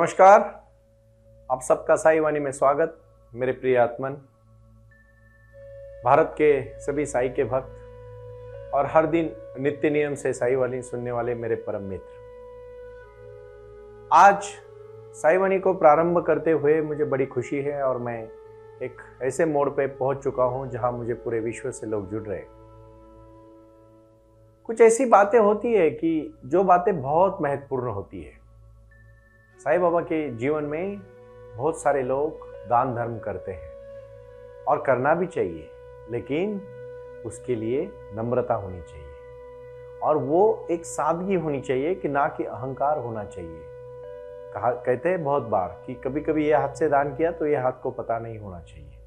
नमस्कार, आप सबका साई वाणी में स्वागत। मेरे प्रिय आत्मन, भारत के सभी साई के भक्त और हर दिन नित्य नियम से साई वाणी सुनने वाले मेरे परम मित्र, आज साई वाणी को प्रारंभ करते हुए मुझे बड़ी खुशी है और मैं एक ऐसे मोड़ पे पहुंच चुका हूं जहां मुझे पूरे विश्व से लोग जुड़ रहे हैं। कुछ ऐसी बातें होती है कि जो बातें बहुत महत्वपूर्ण होती है। साईं बाबा के जीवन में बहुत सारे लोग दान धर्म करते हैं और करना भी चाहिए, लेकिन उसके लिए नम्रता होनी चाहिए और वो एक सादगी होनी चाहिए कि ना कि अहंकार होना चाहिए। कहते हैं बहुत बार कि कभी कभी ये हाथ से दान किया तो ये हाथ को पता नहीं होना चाहिए।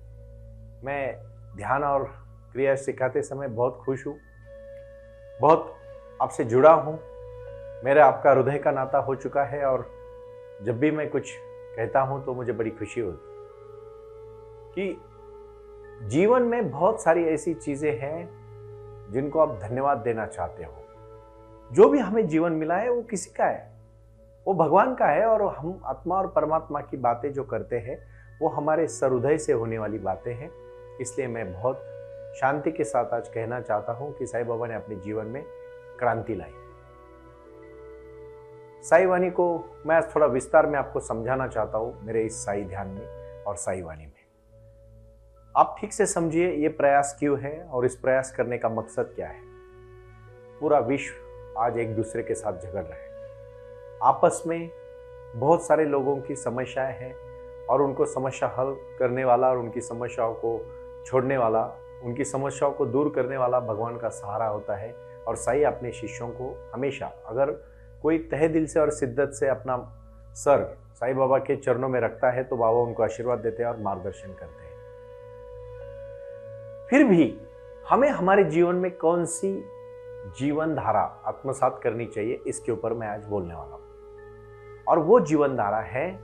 मैं ध्यान और क्रिया सिखाते समय बहुत खुश हूँ, बहुत आपसे जुड़ा हूँ। मेरा आपका हृदय का नाता हो चुका है और जब भी मैं कुछ कहता हूं तो मुझे बड़ी खुशी होती कि जीवन में बहुत सारी ऐसी चीजें हैं जिनको आप धन्यवाद देना चाहते हो। जो भी हमें जीवन मिला है वो किसी का है, वो भगवान का है और हम आत्मा और परमात्मा की बातें जो करते हैं वो हमारे सहृदय से होने वाली बातें हैं। इसलिए मैं बहुत शांति के साथ आज कहना चाहता हूं कि साईं बाबा ने अपने जीवन में क्रांति लाई। साई वाणी को मैं आज थोड़ा विस्तार में आपको समझाना चाहता हूं मेरे इस साई ध्यान में और साई वाणी में। आप ठीक से समझिए ये प्रयास क्यों है और इस प्रयास करने का मकसद क्या है। पूरा विश्व आज एक दूसरे के साथ झगड़ रहा है। आपस में बहुत सारे लोगों की समस्याएं हैं और उनको समस्या हल करने वाला और उनकी समस्याओं को छोड़ने वाला, उनकी समस्याओं को दूर करने वाला भगवान का सहारा होता है। और साई अपने शिष्यों को हमेशा, अगर कोई तहे दिल से और शिद्दत से अपना सर साईं बाबा के चरणों में रखता है तो बाबा उनको आशीर्वाद देते हैं और मार्गदर्शन करते हैं। फिर भी हमें हमारे जीवन में कौन सी जीवन धारा आत्मसात करनी चाहिए, इसके ऊपर मैं आज बोलने वाला हूं। और वो जीवन धारा है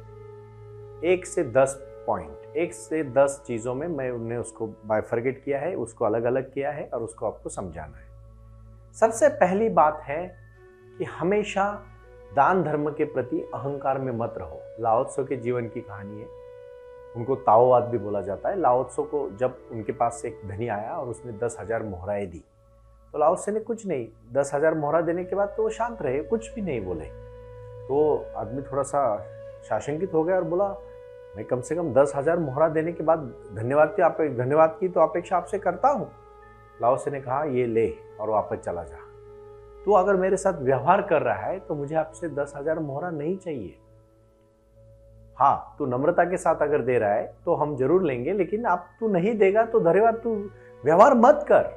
1 से 10 पॉइंट, 1 से 10 चीजों में मैं उन्हें उसको बाइफरगेट किया है, उसको अलग अलग किया है और उसको आपको समझाना है। सबसे पहली बात है कि हमेशा दान धर्म के प्रति अहंकार में मत रहो। लाओ त्से के जीवन की कहानी है, उनको ताओवाद भी बोला जाता है। लाओ त्से को जब उनके पास से एक धनी आया और उसने 10,000 मोहराएं दी तो लाओ त्से ने कुछ नहीं, 10,000 मोहरा देने के बाद तो वो शांत रहे, कुछ भी नहीं बोले। तो आदमी थोड़ा सा शाशंकित हो गया और बोला, मैं कम से कम 10,000 मोहरा देने के बाद धन्यवाद की तो अपेक्षा आपसे करता हूँ। लाओ त्से ने कहा, ये ले और वापस चला जा। तू अगर मेरे साथ व्यवहार कर रहा है तो मुझे आपसे 10,000 मोहरा नहीं चाहिए। हाँ, तू नम्रता के साथ अगर दे रहा है तो हम जरूर लेंगे, लेकिन आप तू नहीं देगा तो धन्यवाद, तू व्यवहार मत कर।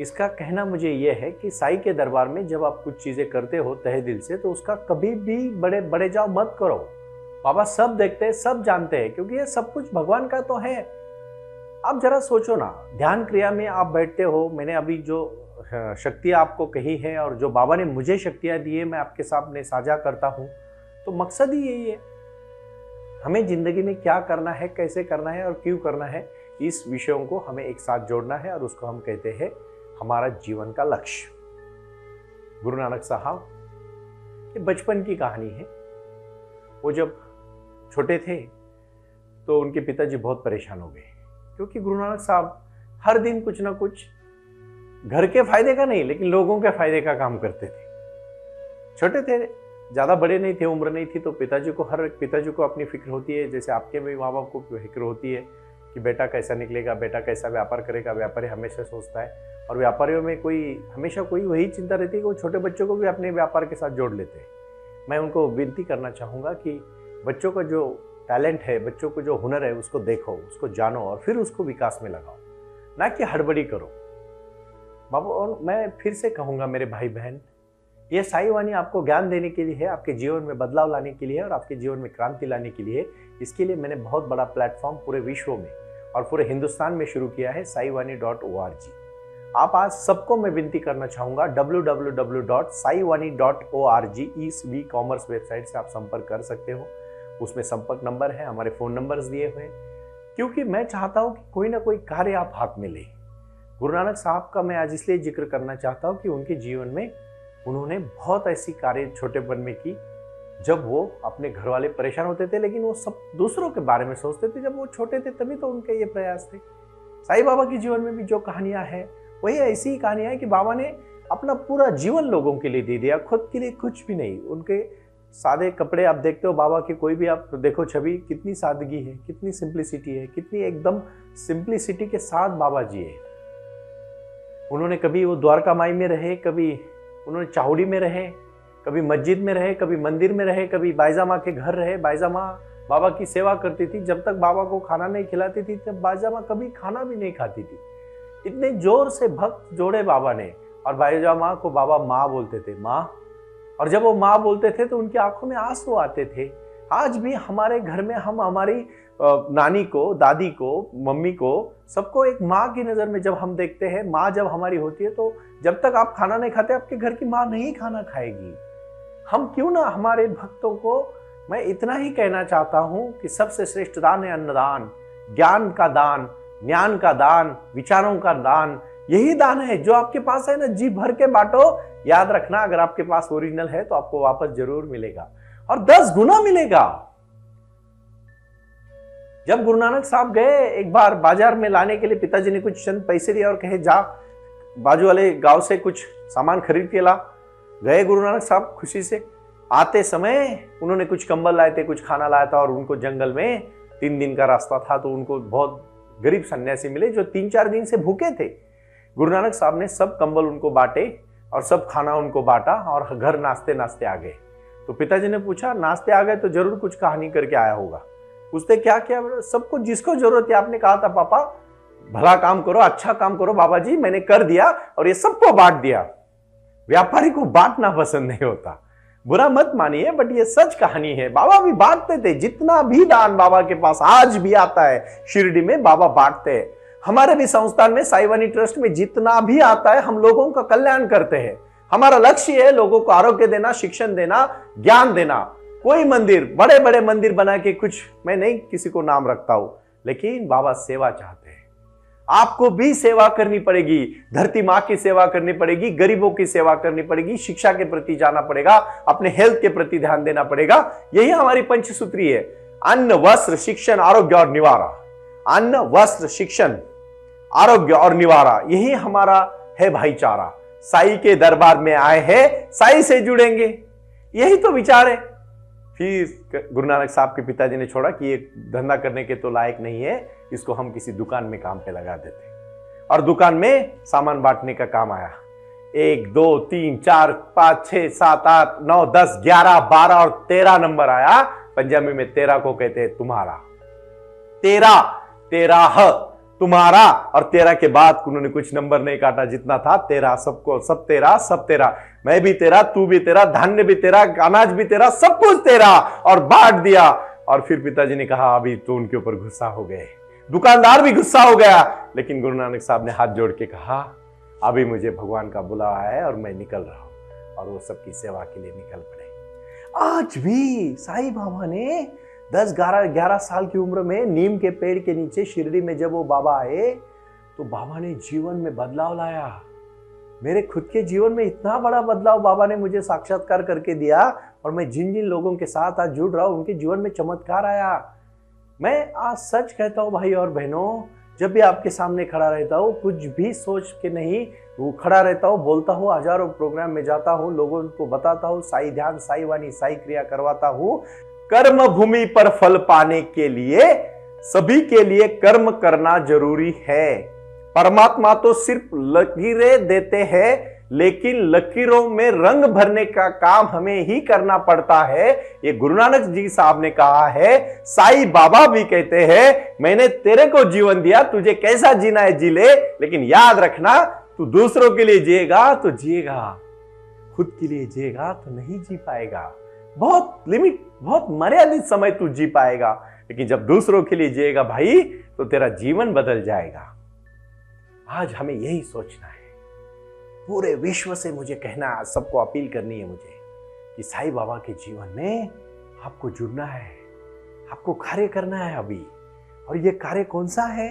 इसका कहना मुझे यह है कि साई के दरबार में जब आप कुछ चीजें करते हो तहे दिल से तो उसका कभी भी बड़े जाओ मत करो। बाबा सब देखते हैं, सब जानते हैं, क्योंकि ये सब कुछ भगवान का तो है। आप जरा सोचो ना, ध्यान क्रिया में आप बैठते हो, मैंने अभी जो शक्तियाँ आपको कही है और जो बाबा ने मुझे शक्तियाँ दी है मैं आपके सामने साझा करता हूँ, तो मकसद ही यही है। हमें जिंदगी में क्या करना है, कैसे करना है और क्यों करना है, इस विषयों को हमें एक साथ जोड़ना है और उसको हम कहते हैं हमारा जीवन का लक्ष्य। गुरु नानक साहब ये बचपन की कहानी है। वो जब छोटे थे तो उनके पिताजी बहुत परेशान हो गए, क्योंकि गुरु नानक साहब हर दिन कुछ ना कुछ घर के फायदे का नहीं लेकिन लोगों के फायदे का काम करते थे। छोटे थे, ज्यादा बड़े नहीं थे, उम्र नहीं थी, तो हर एक पिताजी को अपनी फिक्र होती है, जैसे आपके भी माँ बाप को फिक्र होती है कि बेटा कैसा निकलेगा, बेटा कैसा व्यापार करेगा। व्यापारी हमेशा सोचता है और व्यापारियों में हमेशा कोई वही चिंता रहती है कि वो छोटे बच्चों को भी अपने व्यापार के साथ जोड़ लेते हैं। मैं उनको विनती करना चाहूँगा कि बच्चों का जो टैलेंट है, बच्चों को जो हुनर है, उसको देखो, उसको जानो और फिर उसको विकास में लगाओ, ना कि हड़बड़ी करो। बाबू, और मैं फिर से कहूँगा मेरे भाई बहन, ये साई वाणी आपको ज्ञान देने के लिए है, आपके जीवन में बदलाव लाने के लिए और आपके जीवन में क्रांति लाने के लिए। इसके लिए मैंने बहुत बड़ा प्लेटफॉर्म पूरे विश्व में और पूरे हिंदुस्तान में शुरू किया है, saiwani.org। आप आज सबको मैं विनती करना चाहूँगा, www.saiwani.org इस वी कॉमर्स वेबसाइट से आप संपर्क कर सकते हो। उसमें संपर्क नंबर है, हमारे फ़ोन नंबर्स दिए हुए हैं, क्योंकि मैं चाहता हूँ कि कोई ना कोई कार्य आप हाथ में लें। गुरु नानक साहब का मैं आज इसलिए जिक्र करना चाहता हूँ कि उनके जीवन में उन्होंने बहुत ऐसी कार्य छोटेपन में की जब वो अपने घर वाले परेशान होते थे, लेकिन वो सब दूसरों के बारे में सोचते थे। जब वो छोटे थे तभी तो उनके ये प्रयास थे। साईं बाबा के जीवन में भी जो कहानियां हैं वही ऐसी ही कहानियां हैं कि बाबा ने अपना पूरा जीवन लोगों के लिए दे दिया, खुद के लिए कुछ भी नहीं। उनके सादे कपड़े आप देखते हो बाबा के, कोई भी आप देखो छवि, कितनी सादगी है, कितनी सिंप्लिसिटी है, कितनी एकदम सिंप्लिसिटी के साथ बाबा जिए। उन्होंने कभी वो द्वारका माई में रहे, कभी उन्होंने चाहुड़ी में रहे, कभी मस्जिद में रहे, कभी मंदिर में रहे, कभी बाईजा माँ के घर रहे। बाईजा माँ बाबा की सेवा करती थी, जब तक बाबा को खाना नहीं खिलाती थी तब बाईजा माँ कभी खाना भी नहीं खाती थी। इतने जोर से भक्त जोड़े बाबा ने, और बाईजा माँ को बाबा माँ बोलते थे, माँ। और जब वो माँ बोलते थे तो उनकी आंखों में आंसू आते थे। आज भी हमारे घर में हम हमारी नानी को, दादी को, मम्मी को, सबको एक माँ की नज़र में जब हम देखते हैं, माँ जब हमारी होती है तो जब तक आप खाना नहीं खाते आपके घर की माँ नहीं खाना खाएगी। हम क्यों ना हमारे भक्तों को, मैं इतना ही कहना चाहता हूं कि सबसे श्रेष्ठ दान है अन्नदान, ज्ञान का दान, ज्ञान का दान, विचारों का दान। यही दान है जो आपके पास है ना, जी भर के बांटो। याद रखना, अगर आपके पास ओरिजिनल है तो आपको वापस जरूर मिलेगा, और 10 गुना मिलेगा। जब गुरु नानक साहब गए एक बार बाजार में लाने के लिए, पिताजी ने कुछ चंद पैसे दिए और कहे जा बाजू वाले गांव से कुछ सामान खरीद के ला। गए गुरु नानक साहब खुशी से। आते समय उन्होंने कुछ कंबल लाए थे, कुछ खाना लाया था, और उनको जंगल में 3 दिन का रास्ता था, तो उनको बहुत गरीब सन्यासी मिले जो 3-4 दिन से भूखे थे। गुरु नानक साहब ने सब कंबल उनको बांटे और सब खाना उनको बांटा, और घर नाचते नाचते आ गए। तो पिताजी ने पूछा, नाचते आ गए तो जरूर कुछ कहानी करके आया होगा। उसने क्या किया, सबको जिसको जरूरत है, आपने कहा था पापा भला काम करो, अच्छा काम करो बाबा जी, मैंने कर दिया और ये सबको बांट दिया। व्यापारी को बांटना पसंद नहीं होता, बुरा मत मानिए, बट ये सच कहानी है। बाबा भी बांटते थे, जितना भी दान बाबा के पास आज भी आता है शिरडी में बाबा बांटते हैं। हमारे भी संस्थान में, साईवानी ट्रस्ट में जितना भी आता है हम लोगों का कल्याण करते हैं। हमारा लक्ष्य है लोगों को आरोग्य देना, शिक्षण देना, ज्ञान देना। कोई मंदिर, बड़े बड़े मंदिर बना के कुछ, मैं नहीं किसी को नाम रखता हूं, लेकिन बाबा सेवा चाहते हैं। आपको भी सेवा करनी पड़ेगी, धरती माँ की सेवा करनी पड़ेगी, गरीबों की सेवा करनी पड़ेगी, शिक्षा के प्रति जाना पड़ेगा, अपने हेल्थ के प्रति ध्यान देना पड़ेगा। यही हमारी पंचसूत्री है, अन्न वस्त्र शिक्षण आरोग्य और निवारा। अन्न वस्त्र शिक्षण आरोग्य और निवारा, यही हमारा है भाईचारा। साई के दरबार में आए हैं, साई से जुड़ेंगे, यही तो विचार है। फिर गुरु नानक साहब के पिताजी ने छोड़ा कि ये धंधा करने के तो लायक नहीं है, इसको हम किसी दुकान में काम पे लगा देते। और दुकान में सामान बांटने का काम आया। 1 2 3 4 5 6 7 8 9 10 11 12 और 13 नंबर आया। पंजाबी में 13 को कहते हैं तुम्हारा। 13 तुम्हारा, और 13 के बाद उन्होंने कुछ नंबर नहीं काटा, जितना था 13, सबको सब 13, सब 13। मैं भी तेरा, तू भी तेरा, धान्य भी तेरा, अनाज भी तेरा, सब कुछ तेरा, और बांट दिया। और फिर पिताजी ने कहा अभी तो उनके ऊपर गुस्सा हो गए, दुकानदार भी गुस्सा हो गया, लेकिन गुरु नानक साहब ने हाथ जोड़ के कहा अभी मुझे भगवान का बुलावा है और मैं निकल रहा हूं, और वो सबकी सेवा के लिए निकल पड़े। आज भी साईं बाबा ने 10-11 साल की उम्र में नीम के पेड़ के नीचे शिरडी में जब वो बाबा आए तो बाबा ने जीवन में बदलाव लाया। मेरे खुद के जीवन में इतना बड़ा बदलाव बाबा ने मुझे साक्षात्कार करके दिया, और मैं जिन जिन लोगों के साथ आज जुड़ रहा हूं उनके जीवन में चमत्कार आया। मैं आज सच कहता हूं भाई और बहनों, जब भी आपके सामने खड़ा रहता हूं, कुछ भी सोच के नहीं, वो खड़ा रहता हूं, बोलता हूं, हजारों प्रोग्राम में जाता हूं, लोगों को बताता हूं, साई ध्यान, साई वाणी, साई क्रिया करवाता हूं। कर्म भूमि पर फल पाने के लिए सभी के लिए कर्म करना जरूरी है। परमात्मा तो सिर्फ लकीरें देते हैं, लेकिन लकीरों में रंग भरने का काम हमें ही करना पड़ता है। ये गुरु नानक जी साहब ने कहा है, साईं बाबा भी कहते हैं मैंने तेरे को जीवन दिया, तुझे कैसा जीना है जी ले, लेकिन याद रखना तू दूसरों के लिए जिएगा तो जिएगा, खुद के लिए जिएगा तो नहीं जी पाएगा। बहुत लिमिट, बहुत मर्यादित समय तू जी पाएगा, लेकिन जब दूसरों के लिए जिएगा भाई तो तेरा जीवन बदल जाएगा। आज हमें यही सोचना है। पूरे विश्व से मुझे कहना है, सबको अपील करनी है मुझे कि साईं बाबा के जीवन में आपको जुड़ना है, आपको कार्य करना है अभी। और ये कार्य कौन सा है?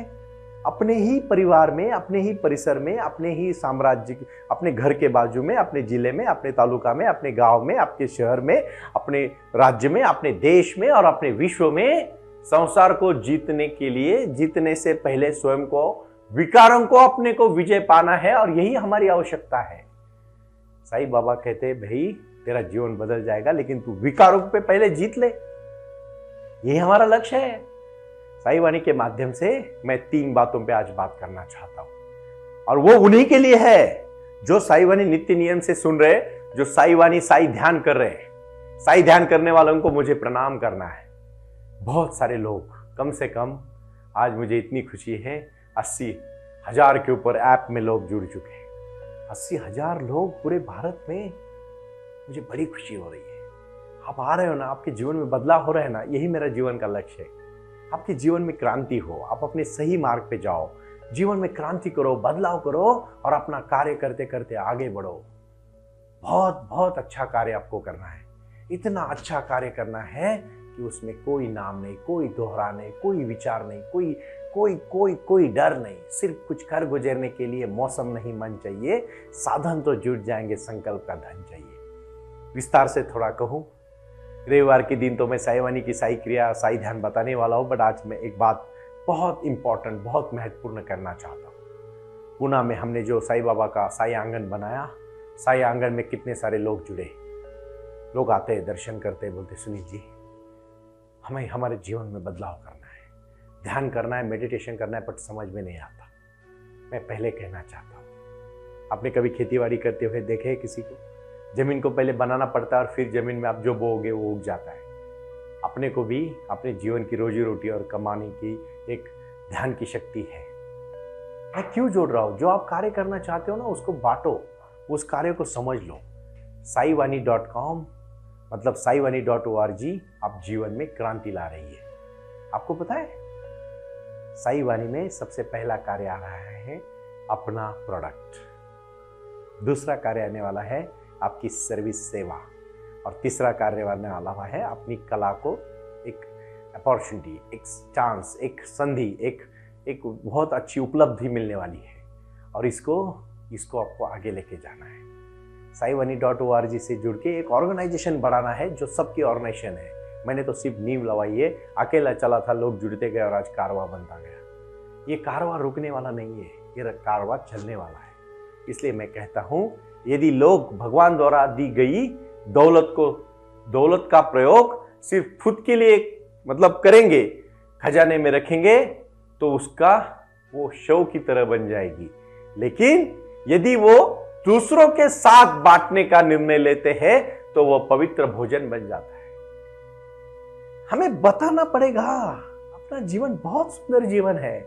अपने ही परिवार में, अपने ही परिसर में, अपने ही साम्राज्य, अपने घर के बाजू में, अपने जिले में, अपने तालुका में, अपने गांव में, आपके शहर में, अपने राज्य में, अपने देश में और अपने विश्व में संसार को जीतने के लिए, जीतने से पहले स्वयं को, विकारों को, अपने को विजय पाना है और यही हमारी आवश्यकता है। साईं बाबा कहते हैं भाई तेरा जीवन बदल जाएगा लेकिन तू विकारों पे पहले जीत ले, यही हमारा लक्ष्य है। साईं वाणी के माध्यम से मैं 3 बातों पे आज बात करना चाहता हूं और वो उन्हीं के लिए है जो साईं वाणी नित्य नियम से सुन रहे, जो साईं वाणी साईं ध्यान कर रहे हैं। साईं ध्यान करने वालों को मुझे प्रणाम करना है। बहुत सारे लोग, कम से कम आज मुझे इतनी खुशी है 80,000 के ऊपर ऐप में लोग जुड़ चुके हैं। 80,000 लोग पूरे भारत में, मुझे बड़ी खुशी हो रही है। आप आ रहे हो ना, आपके जीवन में बदलाव हो रहा है ना, यही मेरा जीवन का लक्ष्य है। आपके जीवन में क्रांति हो, आप अपने सही मार्ग पे जाओ, जीवन में क्रांति करो, बदलाव करो और अपना कार्य करते करते आगे बढ़ो। बहुत बहुत अच्छा कार्य आपको करना है। इतना अच्छा कार्य करना है कि उसमें कोई नाम नहीं, कोई दोहरा नहीं, कोई विचार नहीं, कोई कोई कोई कोई डर नहीं। सिर्फ कुछ कर गुजरने के लिए मौसम नहीं, मन चाहिए, साधन तो जुट जाएंगे, संकल्प का धन चाहिए। विस्तार से थोड़ा कहूं, रविवार के दिन तो मैं साईं वाणी की साईं क्रिया, साईं ध्यान बताने वाला हूं, बट आज मैं एक बात बहुत इंपॉर्टेंट, बहुत महत्वपूर्ण करना चाहता हूं। पुणे में हमने जो साईं बाबा का साईं आंगन बनाया, साईं आंगन में कितने सारे लोग जुड़े। लोग आते हैं, दर्शन करते हैं, बोलते सुनील जी हमें हमारे जीवन में बदलाव करना है, ध्यान करना है, मेडिटेशन करना है, बट समझ में नहीं आता। मैं पहले कहना चाहता हूँ, आपने कभी खेतीबाड़ी करते हुए देखे किसी को? जमीन को पहले बनाना पड़ता है और फिर जमीन में आप जो बोओगे वो उग जाता है। अपने को भी अपने जीवन की रोजी रोटी और कमाने की एक ध्यान की शक्ति है। मैं क्यों जोड़ रहा हूँ? जो आप कार्य करना चाहते हो ना, उसको बांटो, उस कार्य को समझ लो। साईवाणी.com मतलब साईवाणी.org आप जीवन में क्रांति ला रही है। आपको पता है साईं वाणी में सबसे पहला कार्य आ रहा है अपना प्रोडक्ट, दूसरा कार्य आने वाला है आपकी सर्विस सेवा, और तीसरा कार्य आने वाला है अपनी कला को एक अपॉर्चुनिटी, एक चांस, एक संधि, एक बहुत अच्छी उपलब्धि मिलने वाली है और इसको आपको आगे लेके जाना है। साईवाणी.org से जुड़ के एक ऑर्गेनाइजेशन बढ़ाना है जो सबकी ऑर्गेनाइजेशन है। मैंने तो सिर्फ नींव लवाई है, अकेला चला था, लोग जुड़ते गए और आज कारवां बनता गया। ये कारवां रुकने वाला नहीं है, ये कारवां चलने वाला है। इसलिए मैं कहता हूं, यदि लोग भगवान द्वारा दी गई दौलत का प्रयोग सिर्फ खुद के लिए मतलब करेंगे, खजाने में रखेंगे, तो उसका वो शव की तरह बन जाएगी। लेकिन यदि वो दूसरों के साथ बांटने का निर्णय लेते हैं तो वो पवित्र भोजन बन जाता है। हमें बताना पड़ेगा अपना जीवन बहुत सुंदर जीवन है,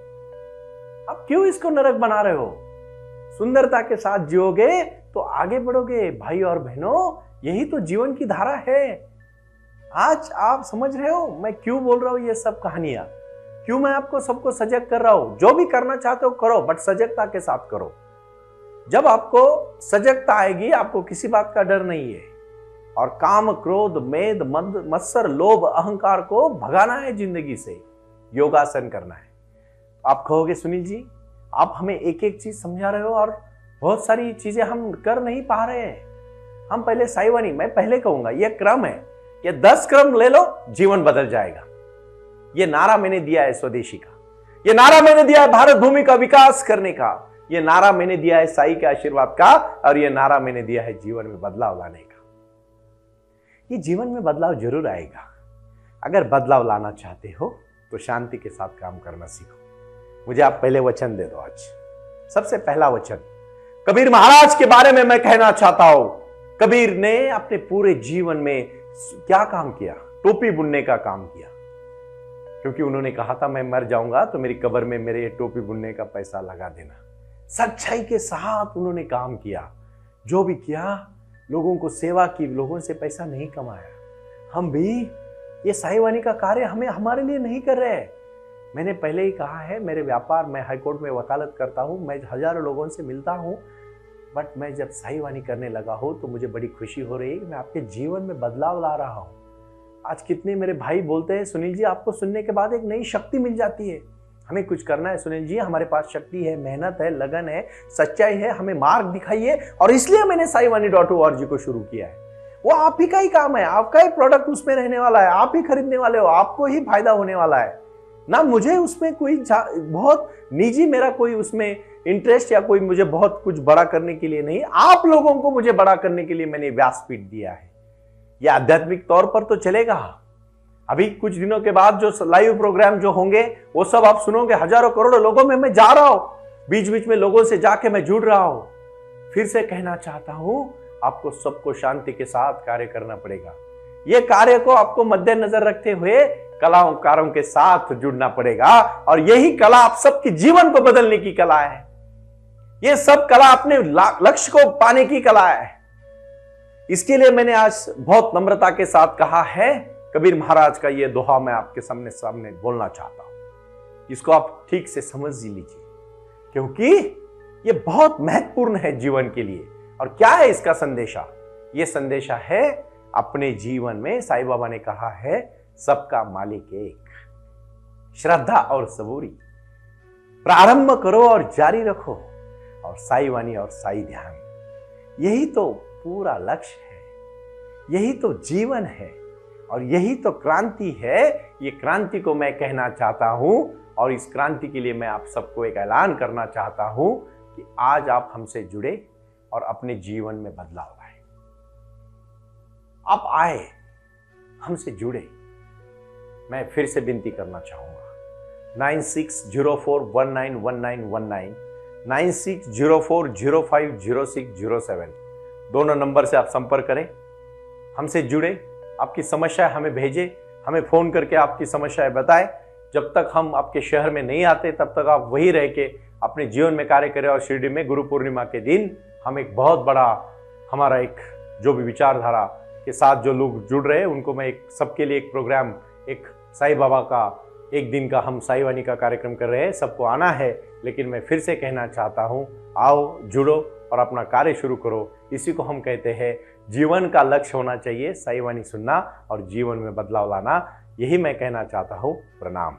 आप क्यों इसको नरक बना रहे हो? सुंदरता के साथ जियोगे तो आगे बढ़ोगे। भाई और बहनों, यही तो जीवन की धारा है। आज आप समझ रहे हो मैं क्यों बोल रहा हूं ये सब कहानियां, क्यों मैं आपको सबको सजग कर रहा हूं? जो भी करना चाहते हो करो, बट सजगता के साथ करो। जब आपको सजगता आएगी, आपको किसी बात का डर नहीं है। और काम, क्रोध, मेद, मत्सर, लोभ, अहंकार को भगाना है जिंदगी से, योगासन करना है। आप कहोगे सुनील जी आप हमें एक एक चीज समझा रहे हो और बहुत सारी चीजें हम कर नहीं पा रहे हैं। हम पहले साईं वाणी, मैं पहले कहूंगा ये क्रम है, ये 10 क्रम ले लो, जीवन बदल जाएगा। ये नारा मैंने दिया है स्वदेशी का, ये नारा मैंने दिया है भारत भूमि का विकास करने का, ये नारा मैंने दिया है साईं के आशीर्वाद का, और ये नारा मैंने दिया है जीवन में बदलाव लाने का। ये जीवन में बदलाव जरूर आएगा। अगर बदलाव लाना चाहते हो तो शांति के साथ काम करना सीखो। मुझे आप पहले वचन दे दो। आज सबसे पहला वचन कबीर महाराज के बारे में मैं कहना चाहता हूं। कबीर ने अपने पूरे जीवन में क्या काम किया? टोपी बुनने का काम किया, क्योंकि उन्होंने कहा था मैं मर जाऊंगा तो मेरी कब्र में मेरे टोपी बुनने का पैसा लगा देना। सच्चाई के साथ उन्होंने काम किया, जो भी किया लोगों को सेवा की, लोगों से पैसा नहीं कमाया। हम भी ये साईं वाणी का कार्य हमें हमारे लिए नहीं कर रहे हैं। मैंने पहले ही कहा है, मेरे व्यापार, मैं हाईकोर्ट में वकालत करता हूं, मैं हजारों लोगों से मिलता हूं, बट मैं जब साईं वाणी करने लगा हूं तो मुझे बड़ी खुशी हो रही है। मैं आपके जीवन में बदलाव ला रहा हूं। आज कितने मेरे भाई बोलते हैं सुनील जी आपको सुनने के बाद एक नई शक्ति मिल जाती है, हमें कुछ करना है सुनील जी, हमारे पास शक्ति है, मेहनत है, लगन है, सच्चाई है, हमें मार्ग दिखाइए, और इसलिए मैंने साईवानी.org को शुरू किया है। वो आप ही का ही काम है, आपका ही प्रोडक्ट उसमें रहने वाला है, आप ही खरीदने वाले हो, आपको ही फायदा होने वाला है ना। मुझे उसमें कोई बहुत निजी मेरा कोई उसमें इंटरेस्ट या कोई मुझे बहुत कुछ बड़ा करने के लिए नहीं, आप लोगों को मुझे बड़ा करने के लिए मैंने व्यासपीठ दिया है। यह आध्यात्मिक तौर पर तो चलेगा, अभी कुछ दिनों के बाद जो लाइव प्रोग्राम जो होंगे वो सब आप सुनोगे, हजारों करोड़ों लोगों में मैं जा रहा हूं, बीच बीच में लोगों से जाके मैं जुड़ रहा हूं। फिर से कहना चाहता हूं, आपको सबको शांति के साथ कार्य करना पड़ेगा। ये कार्य को आपको मद्देनजर रखते हुए कलाकारों के साथ जुड़ना पड़ेगा, और यही कला आप सबके जीवन को बदलने की कला है। ये सब कला अपने लक्ष्य को पाने की कला है। इसके लिए मैंने आज बहुत नम्रता के साथ कहा है, कबीर महाराज का ये दोहा मैं आपके सामने बोलना चाहता हूं। इसको आप ठीक से समझ लीजिए, क्योंकि ये बहुत महत्वपूर्ण है जीवन के लिए। और क्या है इसका संदेशा? ये संदेशा है, अपने जीवन में साईं बाबा ने कहा है, सबका मालिक एक, श्रद्धा और सबूरी, प्रारंभ करो और जारी रखो, और साईं वाणी और साईं ध्यान। यही तो पूरा लक्ष्य है, यही तो जीवन है, और यही तो क्रांति है। ये क्रांति को मैं कहना चाहता हूं, और इस क्रांति के लिए मैं आप सबको एक ऐलान करना चाहता हूं कि आज आप हमसे जुड़े और अपने जीवन में बदलाव लाए। आप आए, हमसे जुड़े। मैं फिर से विनती करना चाहूंगा, 9604191919, 9604050607 दोनों नंबर से आप संपर्क करें, हमसे जुड़े, आपकी समस्या हमें भेजें, हमें फोन करके आपकी समस्याएं बताएं। जब तक हम आपके शहर में नहीं आते तब तक आप वहीं रह के अपने जीवन में कार्य करें। और शिरडी में गुरु पूर्णिमा के दिन हम एक बहुत बड़ा, हमारा एक जो भी विचारधारा के साथ जो लोग जुड़ रहे हैं उनको मैं एक सबके लिए एक प्रोग्राम, एक साईं बाबा का एक दिन का हम साईं वाणी का कार्यक्रम कर रहे हैं। सबको आना है, लेकिन मैं फिर से कहना चाहता हूँ, आओ, जुड़ो और अपना कार्य शुरू करो। इसी को हम कहते हैं जीवन का लक्ष्य होना चाहिए साईं वाणी सुनना और जीवन में बदलाव लाना। यही मैं कहना चाहता हूँ। प्रणाम।